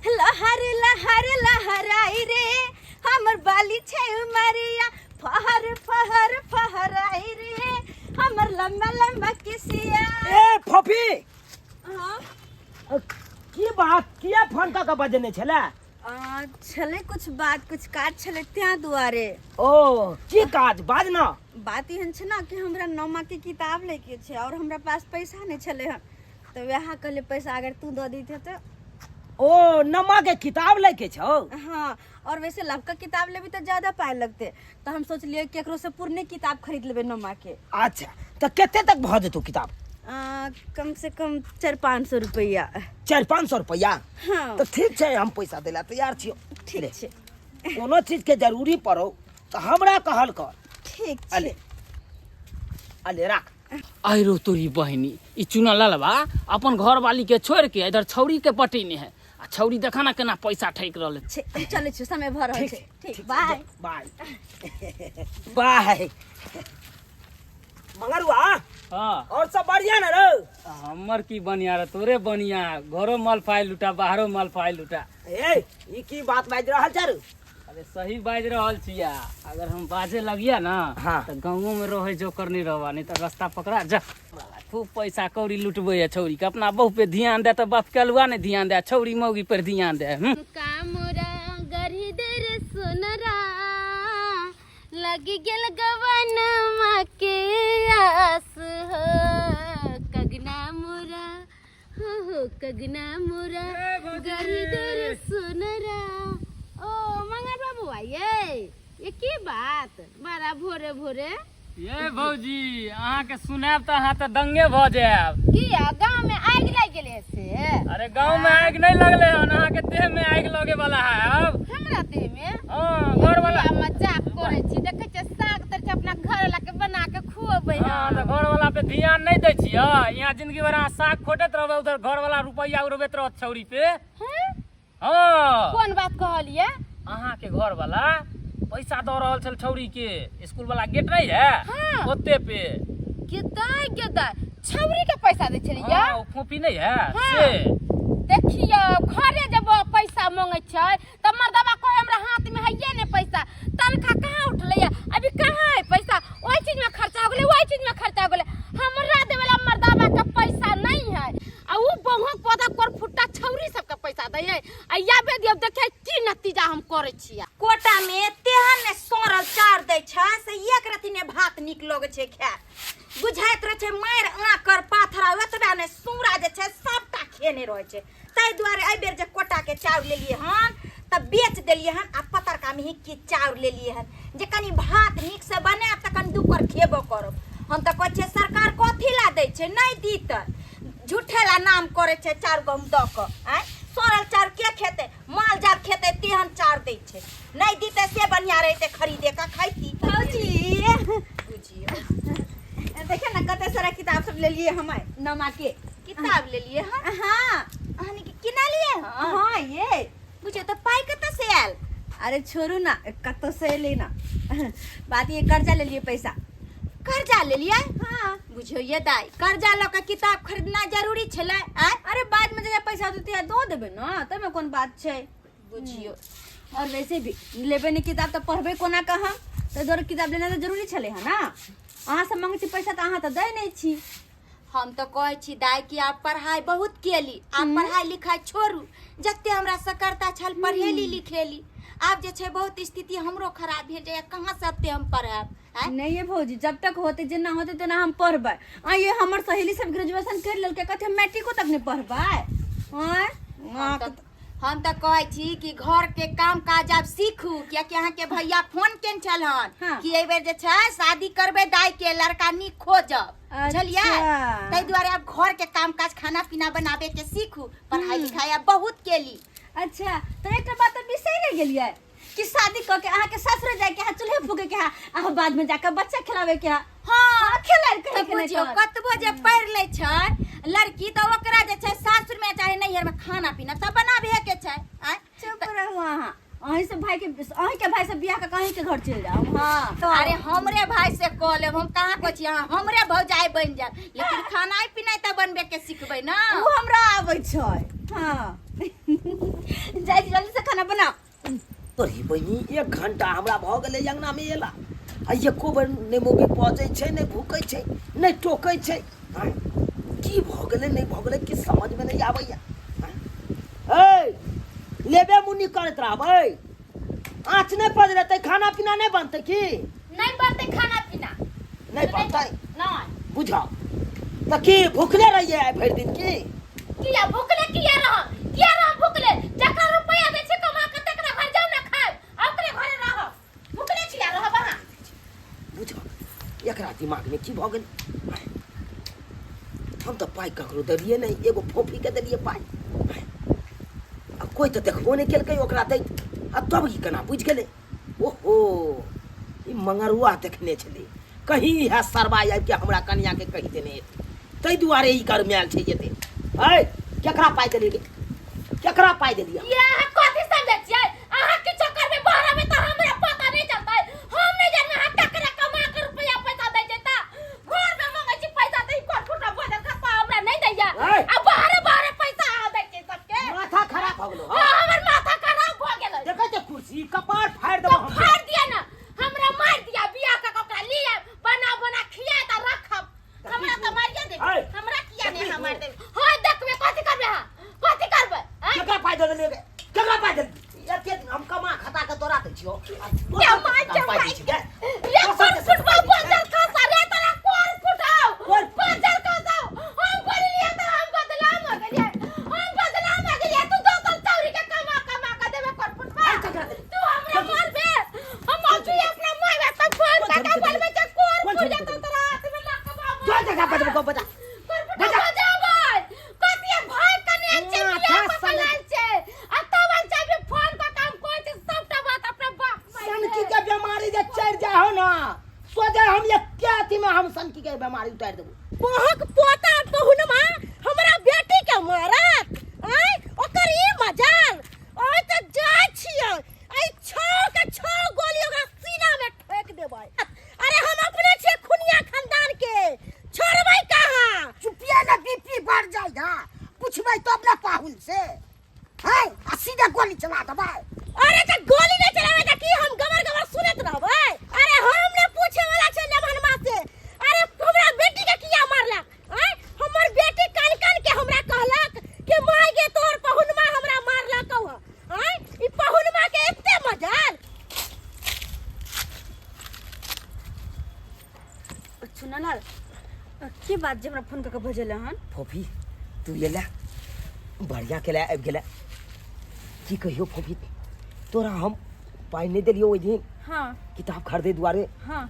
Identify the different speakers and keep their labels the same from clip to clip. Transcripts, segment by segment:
Speaker 1: लहर लहर लहराई रे हमर बाली छे उमरिया फहर फहर फहराई रे हमर लंबा लंबा किसिया।
Speaker 2: ए फफी
Speaker 1: हाँ
Speaker 2: की बात किया फोन का बजने छले?
Speaker 1: छले कुछ बात कुछ काज छले त्या दुआरे।
Speaker 2: ओ की काज बाज ना।
Speaker 1: बात एहन छे ना कि हमरा नमा के किताब लेके छे और हमरा पास पैसा नहीं छले हन, तो वह कहले पैसा अगर तू दे दीते तो।
Speaker 2: ओ नमा के किताब लेके छो?
Speaker 1: हाँ, और वैसे लवका किताब लेबी तो ज्यादा पाए लगते, तो हम सोच लिए केकरो से पुरने किताब खरीद लेबे नमा के।
Speaker 2: अच्छा तो केते तक भ जेतो किताब?
Speaker 1: कम से कम 400-500 रुपया।
Speaker 2: 400-500 रुपया?
Speaker 1: हाँ
Speaker 2: तो ठीक है, हम पैसा देला तैयार छियो।
Speaker 1: ठीक छे।
Speaker 2: कोनो चीज के जरूरी पड़ो तो हमरा कहल कर।
Speaker 1: ठीक
Speaker 2: अले अले राख।
Speaker 3: आई रो तोरी बहनी ई चुना ललवा अपन घर वाली के छोड़ के इधर छौरी के पटेने है। आ छौरी देखा ना केना पैसा ठेक रहले
Speaker 1: छे। हम चले छी, समय भर रहल छे। ठीक, बाय
Speaker 2: बाय बाय। मंगरुआ
Speaker 3: हां
Speaker 2: और सब बढ़िया ना रे?
Speaker 3: हमर की बनिया रे तोरे बनिया, घरो माल फाइल लुटा बाहरो माल फाइल लुटा।
Speaker 2: ए ई की बात बाज रहल छ रे?
Speaker 3: अरे सही बाज रहल छिया, अगर हम बाजे लगिया ना
Speaker 2: हाँ।
Speaker 3: तो गाँवों में रहे जो कर नहीं रहवा, नहीं तो रास्ता पकड़ा जा। खूब पैसा कौड़ी लुटबे है छौरी के, अपना बहू पे ध्यान दे तो बाप के अलुआ ने ध्यान दे, छौरी मौगी पर ध्यान दे।
Speaker 4: कामोरा गरी देर सोनरा लगी गेल गवन के आस हो कगना मोरा हो कगना मोरा गरी देर सोनरा। ओ मंगा बाबू ये की बात बड़ा भोरे भोरे?
Speaker 3: ये भौजी अहाँ के सुनाब तो अहाँ तो दंगे भ जाब।
Speaker 4: किया गांव में आग लग गेले से?
Speaker 3: अरे गांव में आग नहीं लगले हन, अहाँ के देह में आग लगे वाला है अब।
Speaker 4: हमरा देह में?
Speaker 3: हां घर वाला
Speaker 4: मजाक करे छी, देखे छ साग तर के अपना घर वाला के बना के खुआबे।
Speaker 3: हां तो घर वाला पे ध्यान नहीं दै छियै, यहाँ जिंदगी भर अहाँ साग खोटत रहबे, उधर घर वाला रुपया उड़बैत रहत छौरी पे। हां
Speaker 4: कौन बात कहलिए?
Speaker 3: अहाँ के घर वाला पैसा दे रहल छल छौरी के, स्कूल वाला गेट नहीं है
Speaker 4: हाँ।
Speaker 3: ओते पे।
Speaker 4: गेदाय छौरी के पैसा दे छलिए?
Speaker 3: हां वो फोपी नहीं है
Speaker 4: हाँ।
Speaker 3: से।
Speaker 4: देखियो घरे जब पैसा मांगे छै त मर्दवा कहे हमरा हाथ में हइये ने पैसा, तनखा कहाँ उठले अभी कहाँ है पैसा? ओई चीज में खर्चा हो गेले, ओई चीज में खर्चा हो गेले। हमरा देवे वाला मर्दवा के पैसा नहीं है, आ उ बहु पौधा पर फुट्टा छौरी सब के पैसा दे है। आ या बे दियो देखे की नतीजा हम करे छिया।
Speaker 1: कोटा में तेहन ने सोरल चार दै छ से एक रति ने भात निक लगे छे खाय। बुझाइत रहे छे मार आकर पाथरा ओतबा ने सूरा जे छे सबटा खेने रहे छे। तै दुआरे ए बेर जे कोटा के चाउर लेलिए हन त बेच देलिए हन, आ पतरका में ही के चाउर लेलिए हन जे कनी भात निक से बना त कनी दुकर खेबो करब। हम त कहै छे सरकार कथि ला दै छे, नहीं दीत झूठे ला नाम करे छे चाउर गहूम द क। आय सोरल चाउर के खेते? माल जाल खेते तेहन चाउर दै छे, नहीं दीते से बढ़िया रहते खरीदे का खाइती। भौजी बुझियो देखे ना कते सारा किताब सब ले लिए हम नमा के। किताब ले लिए? हाँ हनी के किना लिए? हाँ ये बुझे तो पाई कत से आयल? अरे छोड़ू ना कत से लेना बात ये कर्जा ले लिए पैसा। कर्जा ले लिया? हाँ बुझियो ये दाई कर्जा लो के किताब खरीदना जरूरी छले। अरे बाद में जब पैसा देते है दो देबे ना, तमे कोन बात छे बुझियो। और वैसे भी लेबे ने किताब तो पढ़बे कोना कहा, तो दोर किताब लेना तो जरूरी छले है ना। अहाँ से मांगे छी पैसा तो अहाँ तो दे नहीं छी। हम तो कहे छी दाई कि आप पढ़ाई बहुत केली, आप पढ़ाई लिखाई छोड़ू, जते हमरा सकरता छल पढ़ेली लिखेली। आप जे छे बहुत स्थिति हमरो खराब भेल जाय, कहां से अते हम पढ़ब? नहीं ये भौजी जब तक होते जेना होते तेना हम पढ़बै। आ ये हमर सहेली सब ग्रेजुएशन कर लेलके, कथे मैट्रिको तक नहीं पढ़बै। हम तो कहे छी कि घर के काम काज आप सीखू, कियाकि अहाँ के भैया फोन केन छलन हाँ। कि ए बेर जे छै शादी करबे दाई के लड़का नी खोजब। चलिए तै दुआरे आप घर के काम काज खाना पीना बनाबे के सीखू, पढ़ाई लिखाई आप बहुत केली। अच्छा तो एक बात तो बिसर रह गेलिए कि शादी क के अहाँ के ससुर जाय के चूल्हे फूके के आ बाद में जाके बच्चा खिलावे के। हां खेलार के बुझियो कतबो जे पढ़ ले छै लड़की तो ओकरा जे छै सासुर में चाहे नैहर में खाना पीना सब बनाबे के छै। चुप रहू अहाँ, अहीं से भाई के अहीं के भाई से बियाह के कहीं के घर चल जाओ। हां तो अरे हमरे भाई से कह लेब, हम कहां कहै छी अहाँ हमरे भौजाई बन जाब, लेकिन खाना पीना त बनबे के सिखबै ना। उ हमरा आबै छै। हां
Speaker 2: तोरी बहिनी 1 घंटा हमरा भ गेलै अंगना में एला आ एको बेर नहि मोगी पहुँचै छै नहि भूकै छै नहि टोकै छै आँय, की भ गेलै नहि भ गेलै कि समझ में नहीं आबैया ए लेबे मुन्नी करैत रहबै आँच नहीं पजरेतै खाना पीना नहीं बनतै की
Speaker 4: नहीं बनते खाना पीना
Speaker 2: नहीं बनतै
Speaker 4: नहीं
Speaker 2: बुझाओ तो की भूखले रहिए आइ भरि दिन की
Speaker 4: किया भूखले किया रह भूखले जकरा रुपया दे छै कमा के तकरा घर जाऊ ना खाए ओकरे घरे रह भूखले छिया रह बहा
Speaker 2: बुझाओ एकरा दिमाग में की भ गेल आँय, हम तो पाई ककरो देलिए नहीं एगो फोफी के देलिए पाई आँय, आ कोई तो देखबो नहीं केलकै ओकरा दै आ तब ई केना बुझ गेलै ओहो ई मंगरुआ देखने छलै कहीं है सरवा आबि के हमरा कन्या के कहि देने हेतै ताहि दुआरे ई गरमायल छै जेते है केकरा पाई देलिए केकरा पाई देलिए
Speaker 4: ये कथि समझै छियै अहाँ के चक्कर में बहरा में त हमरा पता नहीं चलतै हम नहीं जाने अहाँ ककरा कमा के रुपया पैसा दै छै त घर में मांगै छी पैसा त ई कोन फुटा भोजन खाता हमरा नहीं दैया आ बाहर पैसा आ दै छै सबके
Speaker 2: माथा खराब भ गेलो
Speaker 4: हमर माथा खराब भ गेलै
Speaker 2: देखै छै कुर्सी कपार फाड़ि
Speaker 4: तो
Speaker 2: देबो हम
Speaker 4: फाड़ दिया ना हमरा मार दिया बियाह का कपड़ा लिए बना खिया त रखब हमरा त मारिया दे हमरा किया नहीं हम मार दे हां देखबे कथि करबे कथि करबे
Speaker 2: केकरा पाई देलिए केकरा पाई देलिए एते हम कमा खाता के तोरा दै छियो
Speaker 4: क्या मार
Speaker 2: पाई दै छी के
Speaker 4: ये कोन फुटबॉल बंदर का सारे तेरा कोन फुटाओ बंदर का दो हम बोली लिए तो हम बदनाम हो गए तू दो चौरी के कमा के देबे कोन फुटबॉल तू हमरा मार बे हम अभी अपना मार सब फोन का बोलबे के कोन फुट जाता तेरा हाथ में लग के बाबू
Speaker 2: जो जगह पे को बता
Speaker 4: बजा भाई कतिया भाई कने छै बियाह पकड़ल छै आ तबन चाहे फोन का काम कोइ छै सबटा बात अपने बाप
Speaker 2: सनकी के बीमारी जे चढ़ जाओ ना सोचे हम ये क्या थी में हम सनकी के बीमारी उतार देबो
Speaker 5: बहक पोता पहुनमा हमरा बेटी के मारत आय ओकर ई मजाल ओय त जाय छियै आई छौ गोली ओकरा सीना में ठोक देबै अरे हम अपने छियै खुनिया खानदान के छोड़बै कहां
Speaker 2: चुपिया ना बीपी बढ़ जाए ना पूछबै तब ना पाहुन से है आ सीधा गोली चला देबै
Speaker 5: अरे त गोली नहीं चलावे त की हम गबर सुनत रहबै अरे हम ने पूछे वाला छै लेमनमा से अरे हमरा बेटी के किया मारलक आय हमर बेटी कान के हमरा कहलक कि माय गे तोर पहुनमा हमरा मारलक ह आय ई पहुनमा के एते मजाल
Speaker 1: सुनल की बात जे हमरा फोन करके भेजले हन
Speaker 2: फोफी तू एला बढ़िया केला आबि गेला की कहियो फोफी तोरा हम पाई नहीं देलियो ओइ दिन
Speaker 1: हां
Speaker 2: किताब खरीदे दुआरे
Speaker 1: हां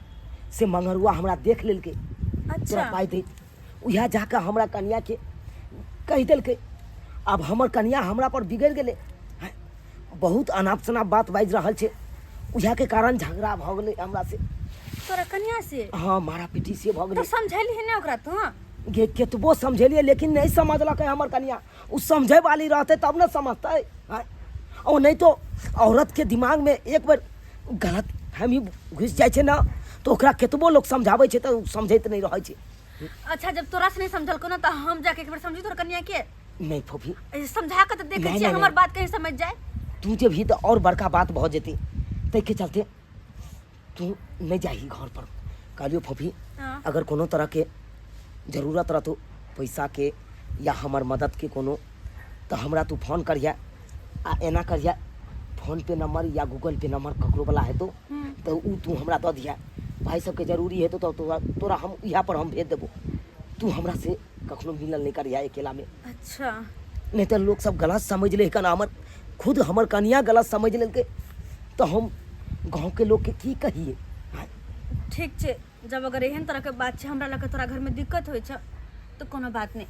Speaker 2: से मंगरुआ हमरा देख लेलकै
Speaker 1: अच्छा
Speaker 2: तोरा पाई दे उहा जाके हमरा कन्या के कहि देलकै अब हमर कन्या हमरा पर बिगड़ गेलै हैं, बहुत अनाप शनाप बात बाजि रहल छै उहा के कारण झगड़ा भ गेलै हमरा से
Speaker 1: तोरा कन्या से
Speaker 2: हाँ मारा पीटी से भ
Speaker 1: तो
Speaker 2: गेलै
Speaker 1: समझैली है ना ओकरा तू
Speaker 2: गे केतबो समझेलिए लेकिन नहीं समझलकै हमर कन्या उ समझे वाली रहते तब न समझतै हैं। और नहीं तो औरत के दिमाग में एक बार गलत फहमी घुस जाए छै ना तो ओकरा केतबो लोग समझाबै छै त उ समझैत नहीं रहै छै
Speaker 1: अच्छा जब तोरा से नहीं समझल को ना तो हम जाके एक बार समझी तोरा कन्या के
Speaker 2: नहीं फोफी
Speaker 1: समझा के तो देखे
Speaker 2: नहीं,
Speaker 1: छी
Speaker 2: नहीं,
Speaker 1: हमर
Speaker 2: नहीं।
Speaker 1: बात कहीं समझ जाए
Speaker 2: तू जे भी तो और बड़का बात भ जेती तै के चलते तू नहीं जाही घर पर कहलियो फोफी
Speaker 1: हां
Speaker 2: अगर कोनो तरह के जरूरत रहतो पैसा के या हमर मदद के कोनो तो हमरा तू फोन करिया आ एना करिया फोन पे नंबर या गूगल पे नंबर ककरो वाला है तो उ तू हमरा दऽ दिया भाई सबके जरूरी है तो तोरा हम यहाँ पर हम भेज देबो तू हमरा से कखनो मिलल नहीं करिया अकेला में
Speaker 1: अच्छा
Speaker 2: नहीं तो लोग सब गलत समझ ले कना हमर खुद हमर कनिया गलत समझ लेलकै तो हम गाँव के लोग के की कहिए
Speaker 1: ठीक छे जब अगर एहन तरह के बात छे हमरा लगे तोरा घर में दिक्कत होय छे तो कोनो बात नहीं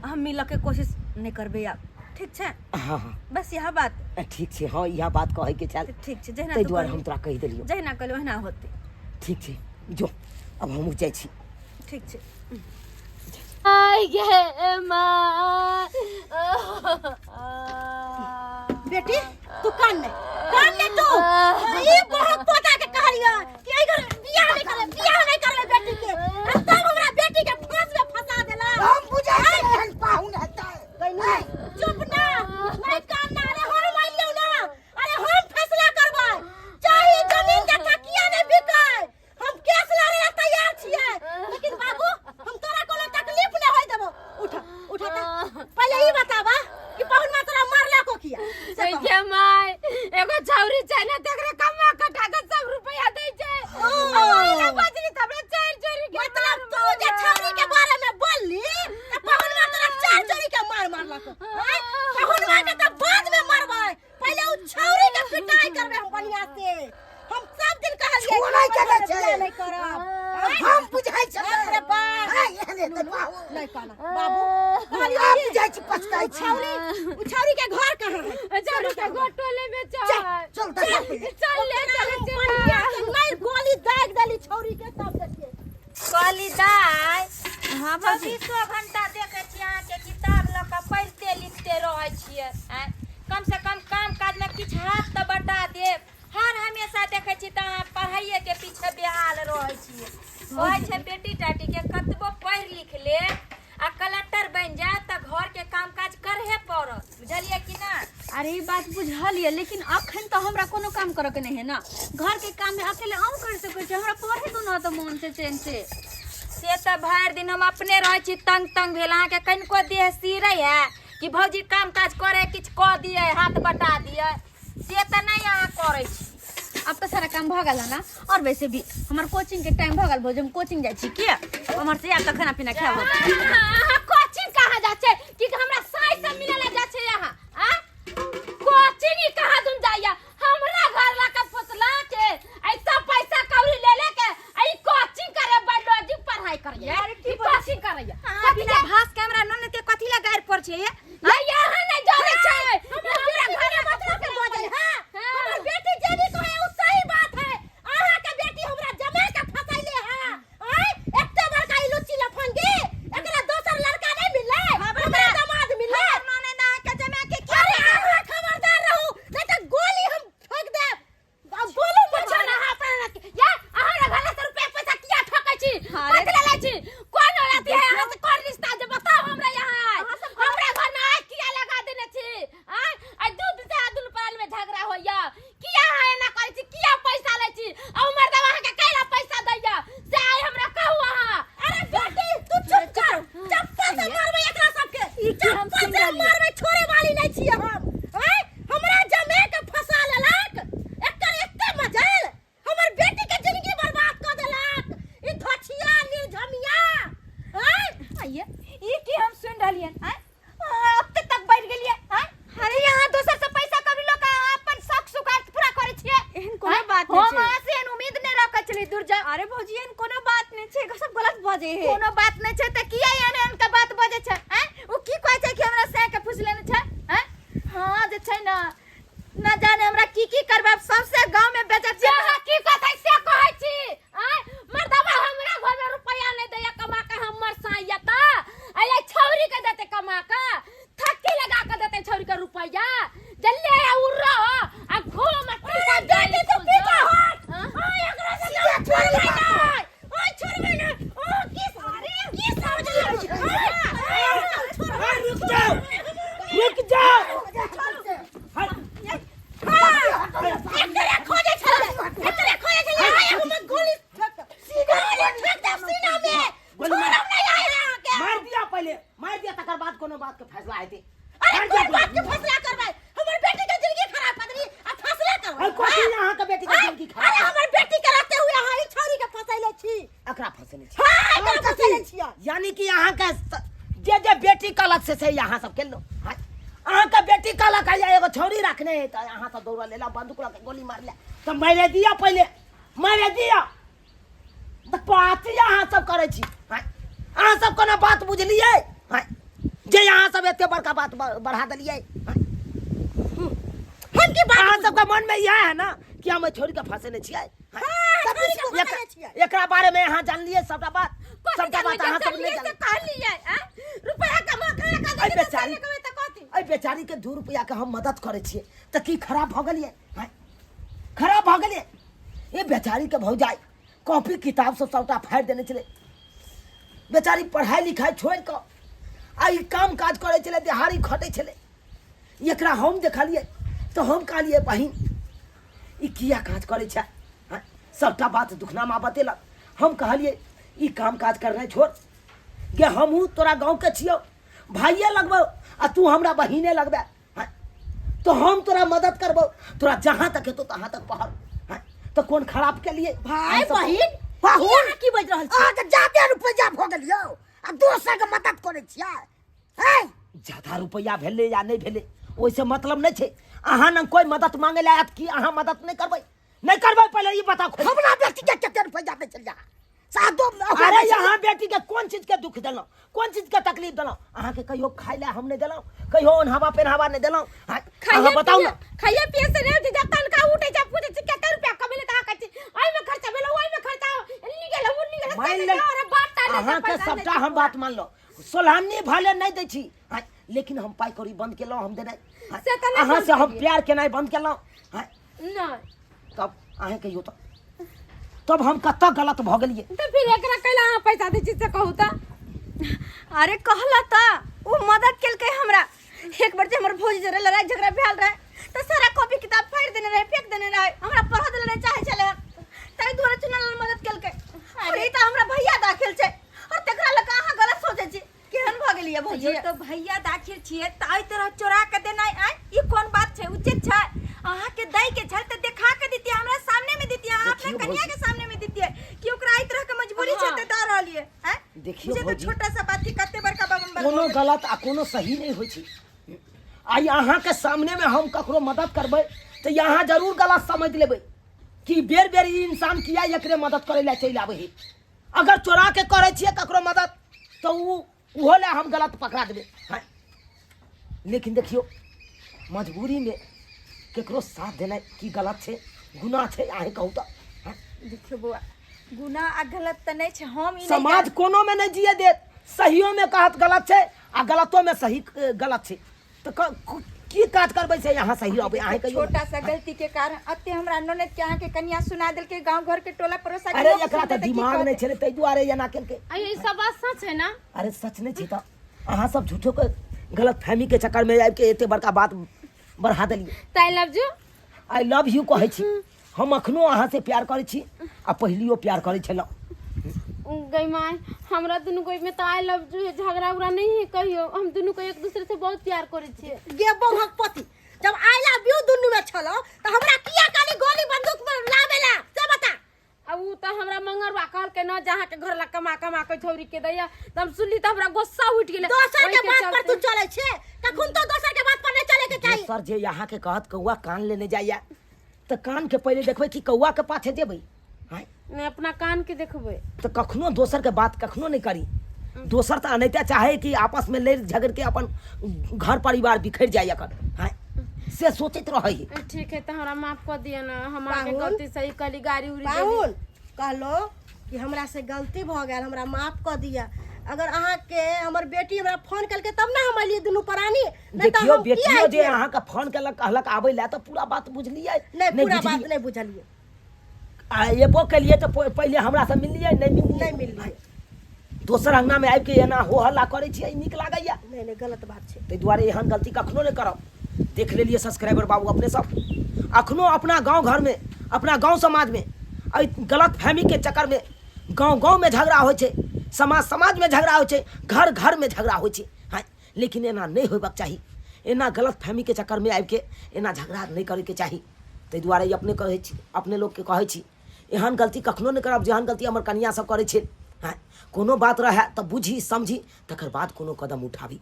Speaker 1: हम मिल के कोशिश नहीं करबे यार ठीक छे
Speaker 2: हाँ हाँ
Speaker 1: बस यह बात
Speaker 2: ठीक छे हाँ यह बात कहे के चल
Speaker 1: ठीक छे जहिना
Speaker 2: ताहि
Speaker 1: तू
Speaker 2: दुआरे
Speaker 1: कहली-
Speaker 2: हम तोरा कहि देलियो
Speaker 1: जहिना कहलो ओहिना होते
Speaker 2: ठीक छे जो अब हम जाइ छी
Speaker 1: ठीक छे
Speaker 4: आई गे मां
Speaker 5: बेटी तू कान ले तू ई बहुत पोता के कहलियो कि एई घर बियाह नहीं करले बेटी के आ तब हमरा बेटी के फांस में फंसा देला
Speaker 2: हम बुझाई रहल पाहुन हता
Speaker 5: नहीं चुप ना नहीं कान ना अरे हम मानियो ना अरे हम फैसला करबै
Speaker 4: ओइ के माय एगो छौरी छै ना तकरे कमा कटा के सब रुपया दै छै ओइला बजली तबे चार चोरी के
Speaker 5: मतलब तू जे छौरी के बारे में बोलली त पहुलवा तोरा चार चोरी के मार मारलक पहुलवा के त बाद में मारबै पहले उ छौरी के पिटाई करबे हम बढ़िया से हम सब दिन कहलिए
Speaker 2: छोड़ै के छै
Speaker 5: नहीं करब
Speaker 2: हम बुझाइ छै
Speaker 5: अरे बा
Speaker 2: एहने त बाबू
Speaker 5: नहीं कहना बाबू
Speaker 2: आ बुझाइ छै पछताइ छै
Speaker 5: उ छौरी के घर कहां है
Speaker 4: छौरी के गोटोले में
Speaker 2: चल
Speaker 4: चल
Speaker 2: चल
Speaker 4: चल ले चल
Speaker 5: बढ़िया से नहीं गोली दाग देली छौरी के सब देखिए
Speaker 1: कहली दाय हाँ 24 घंटा देखे छी अहाँ के किताब ल के पढ़ते लिखते रहे छियै कम से कम काम काज में किछ हाथ तो बटा देब हर हमेशा देखे छी त अहाँ पढ़ाइए के पीछे बेहाल रहे छियै कहै छै बेटी टाटी के कतबो पढ़ लिख ले आ कलेक्टर बन जाए त घर के काम काज करहे पड़त बुझलिए कि ना
Speaker 6: अरे ई बात बुझलिए लेकिन अखन तो हमरा कोनो काम करे के नहीं है ना घर के काम में अकेले हम कर सकै छी हमरा पढ़े दो ना तो मन से चैन से
Speaker 1: त भर दिन हम अपने रहे छी तंग भेल अहाँ के कनिको देह सिरै है कि भौजी काम काज करे किछ क दिए हाथ बटा दिए से त नहीं अहाँ करे छी
Speaker 6: अब तो सारा काम भ गेल ना और वैसे भी हमर कोचिंग के टाइम भ गेल भौजी हम कोचिंग जाय छी के हमर से या त खाना पीना खाबो
Speaker 4: कोचिंग कहाँ जा छै कि हमरा साई से मिले ला जा छै यहाँ आ कोचिंग ही कहाँ दून जाइया हमरा घर ला के फसला के ऐसा पैसा कौड़ी ले ले के आई कोचिंग करे बायोलॉजी पढ़ाई करिए ई कोचिंग करैया
Speaker 1: हां बिना भास कैमरा नन के कथि ला गायर पर छै
Speaker 4: यहाँ नहीं जाने छै
Speaker 5: हमरा घर में मतलब के बजल हां हमर बेटी जे भी कहे उ सही बात है आहा के बेटी हमरा जमा के फसैले है एकटा बड़का ई लुच्ची लफंगी एकरा दोसर लड़का नहीं मिले हमरा दामाद मिले
Speaker 1: माने ना के जमा के क्या
Speaker 5: अरे आहा खबरदार रहू नहीं तो गोली हम ठोक दे अब बोलू
Speaker 4: पूछो ना हां पर या अहाँ घर से रुपया पैसा किया ठकै छी बदला लै छी कोन होती है यहाँ से कौन रिश्ता जे बताओ हमरा यहाँ हमरा घर में आग किया लगा देने छी आ दूध से आदुल पाल में झगड़ा होइया किया है ना करै छी किया पैसा लै छी आ उमर दवा के कैला पैसा दैया से आइ हमरा कहू अहाँ
Speaker 5: अरे बेटी तू चुप कर चप्पल से मारबै एकरा सबके चप्पल से मारबै छोड़े वाली नहीं छियै हम हमरा जमे के फसा लेलक एकर एते मजाल हमर बेटी के जिंदगी बर्बाद क देलक ई धोछिया निर्झमिया
Speaker 6: आइए
Speaker 1: ई की हम सुन रहलियन अब तक बैठ गेलिए अरे यहाँ दोसर से पैसा कभी लोग अपन शौक सुकार पूरा करे छिए
Speaker 6: एहन कोनो बात
Speaker 1: हम
Speaker 6: नहीं
Speaker 1: अहाँ से उम्मीद नहीं रखै छली दूर जा
Speaker 6: अरे भौजी एहन कोनो बात नहीं छै सब गलत बजे है
Speaker 1: कोनो बात नहीं छै त किया एहन एहन के बात बजे छै उ की कहै छै कि हमरा से के पूछ लेने छै हां जे छै ना जाने हमरा की करबे सबसे गांव में बेचत छै
Speaker 4: जहाँ की कहै से कहै छी मर्दवा हमरा घर में रुपया नहीं दैया कमा के हमर साइया त आई छौरी के देते कमा के थक्की लगा के देते छौरी के रुपया जल्ले उड़ आ घूम
Speaker 5: अरे बेटी तू की कहत एकरा से छोड़बै नहीं ओए छोड़बै नहीं ओ की सारे की समझ
Speaker 2: रुक जाओ
Speaker 5: एकरे खोजे छले हम गोली सीधा फेंक दे सीना में
Speaker 2: गोली
Speaker 5: छोड़ब नहीं आए यहाँ के
Speaker 2: मार दिया तकर बाद कोनो बात के फैसला हेतै
Speaker 5: अरे कोई बात के फैसला करबै हमर बेटी के जिंदगी खराब कर दी आ फैसला करबै
Speaker 2: और कोची यहाँ के बेटी के जिंदगी
Speaker 5: अरे
Speaker 2: खराब
Speaker 5: हमर बेटी के रहते हुए यहाँ ई छोरी के फसैले छी
Speaker 2: एकरा फसने छी
Speaker 5: हां एकरा फसैले छियै
Speaker 2: यानी कि यहाँ के जे बेटी कलक से यहाँ सब केलो अहाँ के बेटी कलक है एगो छौरी रखने है तो यहाँ से दौड़ लेला बंदूक लगा गोली मार ले तो मारे दिया पहले मारे दिया तो बात यहाँ सब करे छी अहाँ सब कोनो बात बुझलिए जे यहाँ सब एते बड़का बात बढ़ा दिलिए
Speaker 5: हम की बात
Speaker 2: अहाँ सबके मन में यह है ना कि हम छोरी के फंसने छियै एकरा बारे में यहाँ जान लिए सबटा बात अहाँ सब नहीं जान
Speaker 5: कहलिए रुपया कमा खा
Speaker 2: आई बेचारी आई बेचारी के 2 रुपया के हम मदद करे छियै त की खराब भ गेलिए खराब भ गेलिए ये बेचारी के भौजाई कॉपी किताब सब सबटा फाड़ देने चले बेचारी पढ़ाई लिखाई छोड़ के आई काम काज करे चले दिहाड़ी खटे चले एकरा हम देखलिए तो हम कहलिए बहिन ई किया काज करे छै सबटा बात दुखनामा बतेलक हम कहलिए ई काम काज करने छोड़ गे हमहू तोरा गांव के छियो भाइये लगबो आ तू हमरा बहिने लगबे तो हम तोरा मदद करबो, तोरा जहाँ तक है तो तहाँ तक पहर। हैं? तो कौन खराब के लिए
Speaker 5: भाई
Speaker 2: हम सब-
Speaker 5: बहिन
Speaker 2: पाहुन
Speaker 5: की बज रहल छी
Speaker 2: अहाँके जादे रुपैया भऽ गेल यौ, आ दोसर के मदद करै छियै। हैं? ज्यादा रुपैया भेलै या नहीं भेलै ओइसे मतलब नहीं छै। अहाँ न कोई मदद मांगे ला आयत कि अहाँ मदद नहीं करबै? नहीं करबै, पहले ई बताओ। हमरा बेटी के कते रुपैया बेचल जा? सादो अरे यहाँ बेटी के कौन चीज के दुख देलौं, कौन चीज के तकलीफ देलौं? अहाँ के कहियो खाय ला हम नहीं देलौं, कहियो ओनहावा पेनहावा नहीं देलौं? अहाँ बताउ ना।
Speaker 5: खाइए पिए से रह जे तनका उठे जा पूछे छी कते रुपया कमेले त कहै छी ओइ में खर्चा भेलो, ओइ में खर्चा एनी गेल उन्नी गेल
Speaker 2: मान ले अहाँ के सबटा हम बात मान लो, सोलहनी भले नहीं दै छी, हैं? लेकिन हम पाई कौड़ी बंद केलौं, हम देने
Speaker 5: से त नहीं
Speaker 2: अहाँ से हम प्यार केनाइ बंद केलौं। हैं?
Speaker 5: नहीं
Speaker 2: तब अहाँ कहियो तो तब हम कत्ता गलत भ गेलिए?
Speaker 5: तो फिर एकरा कैला अहाँ पैसा दै छी से कहू त।
Speaker 6: अरे कहला त उ मदद केलकै हमरा। एक बार जे हमर भौजी जरे लड़ाई झगड़ा भेल रहे त सारा कॉपी किताब फाड़ देने रहे, फेंक देने रहे, हमरा पढ़ा देले नहीं चाहे छले, तै दुआरे चुनल मदद केलकै। अरे ई त हमरा भैया दाखिल छै और तकरा लगा अहाँ गलत सोचै छी। केहन भ गेलिए भौजी?
Speaker 1: ये तो भैया दाखिल छिए त आई तरह चोरा के देनाइ आई ई कोन बात छै? उचित छै? अहाँ के दई के छल त देखा के दितिया, हमरा सामने में दितिया, अपने कन्या के सामने में दितिया कि ओकरा आई तरह के मजबूरी छै त द रहलिए। हैं?
Speaker 2: देखियो
Speaker 1: मुझे तो
Speaker 2: भौजी,
Speaker 1: छोटा सा बात की कते बड़का बाबन
Speaker 2: कोनो गलत आ कोनो सही नहीं होइ छै। आई अहाँ के सामने में हम ककरो मदद करबै तो यहाँ जरूर गलत समझ लेबै कि बेर बेर ई इंसान किया एकरे मदद करे ला चलि आबै है। अगर चोरा के करे छियै ककरो मदद तो उहो ला हम गलत पकड़ा देबै। हैं? लेकिन देखियो मजबूरी में केकरो साथ देनाइ की गलत छै, गुनाह छै? अहाँ कहू तो। हैं?
Speaker 1: देखियो बुआ, गुनाह आ गलत त नहीं छै। हम ई
Speaker 2: समाज कोनो में नहीं जिए देत, सहियो में कहत गलत छै आ गलतो में सही गलत छै। तो की काज करबै से यहाँ सही रहबै? अहाँ कहियो।
Speaker 1: छोटा सा गलती के कारण अते हमरा ननद के अहाँ के कन्या सुना देल के गांव घर के टोला पड़ोसा के
Speaker 2: अरे
Speaker 1: लोग
Speaker 2: एकरा
Speaker 1: सुनते
Speaker 2: तो
Speaker 1: त की
Speaker 2: दिमाग
Speaker 1: कहते?
Speaker 2: नहीं छले तै दुआरे एना केलकै।
Speaker 4: अरे ई सब बात सच है ना?
Speaker 2: अरे सच नहीं छै त अहाँ सब झूठो के गलत फहमी के चक्कर में आबि के एते बड़का बात बढ़ा देलिए।
Speaker 4: ताई love you.
Speaker 2: I love you कहै छी, हम अखनो अहाँ से प्यार करै छी आ पहिलियो प्यार करै छलौं।
Speaker 4: गई माय हमरा दुनू को में तो आई लव यू है, झगड़ा उगड़ा नहीं है कहियो। हम दुनू को एक दूसरे से बहुत प्यार करे छिए।
Speaker 5: गे बहुक पति जब आई लव यू दुन्नु में छलो त हमरा किया काली गोली बंदूक में लावेला से बता।
Speaker 4: अब उ तो हमरा मंगरवा कहल के न जहाँ के घर ला कमा कमा के छौरी के दैया त हम सुनली त हमरा गुस्सा उठ गेले।
Speaker 5: दोसर
Speaker 4: ओहि
Speaker 5: के बात पर
Speaker 4: चलते-
Speaker 5: तू चले छे कखुन तो दोसर के बात पर नहीं चले के चाहिए।
Speaker 2: सर जे यहाँ के कहत कौआ कान लेने जाइया तो कान के पहले देखबै कि कौआ के पाछे जेबै। हैं?
Speaker 4: मैं अपना कान के देखबे।
Speaker 2: तो कखनो दोसर के बात कखनो नहीं करी। दोसर तो अनैते चाहे कि आपस में लड़ झगड़ के अपन घर परिवार बिखर जाए एकर। हैं? से सोचत रहे।
Speaker 4: ठीक है तो हमरा माफ कर दिया ना, हमारा के
Speaker 5: पाहुन?
Speaker 4: गलती सही कली गाड़ी उड़ी
Speaker 5: पाहुन कहलो कि हमरा से गलती भ गेल, हमरा माफ कर दिया। अगर अहाँ के हमर बेटी हमरा फोन करके तब ना हम लिए दुनू प्राणी नहीं तो
Speaker 2: देखियो
Speaker 5: हम
Speaker 2: बेटियो जे अहाँ के फोन केलक कहलक आबै ला तो पूरा बात बुझलियै?
Speaker 5: नहीं पूरा
Speaker 2: बुझलियै?
Speaker 5: बात नहीं बुझलिए,
Speaker 2: आ एबो केलिए तो पहले हमरा से मिलिए नहीं
Speaker 5: नहीं
Speaker 2: मिलिए?
Speaker 5: मिलिए।
Speaker 2: दोसर अंगना में आबि के एना हो हल्ला करे छियै, नीक लागैया?
Speaker 5: नहीं नहीं गलत बात छे।
Speaker 2: ताहि दुआरे एहन गलती कखनो नहीं करब। देख लेलिए सब्सक्राइबर बाबू अपने सब अखनो अपना गांव घर में, अपना गांव समाज में गलत फहमी के चक्कर में गांव गांव में झगड़ा हो छै, समाज समाज में झगड़ा हो छै, घर घर में झगड़ा हो छै। हाँ, लेकिन एना नहीं होबाक चाही। एना गलत फहमी के चक्कर में आबि के एना झगड़ा नहीं करे के चाही। ताहि दुआरे अपने कहै छी, अपने लोग के कहै छी एहन गलती कखनो नहीं करब जेहन गलती हमर कनिया सब करे छै। हाँ, कोनो बात रहे तो बुझी समझी तकर बाद कोनो कदम उठाबी।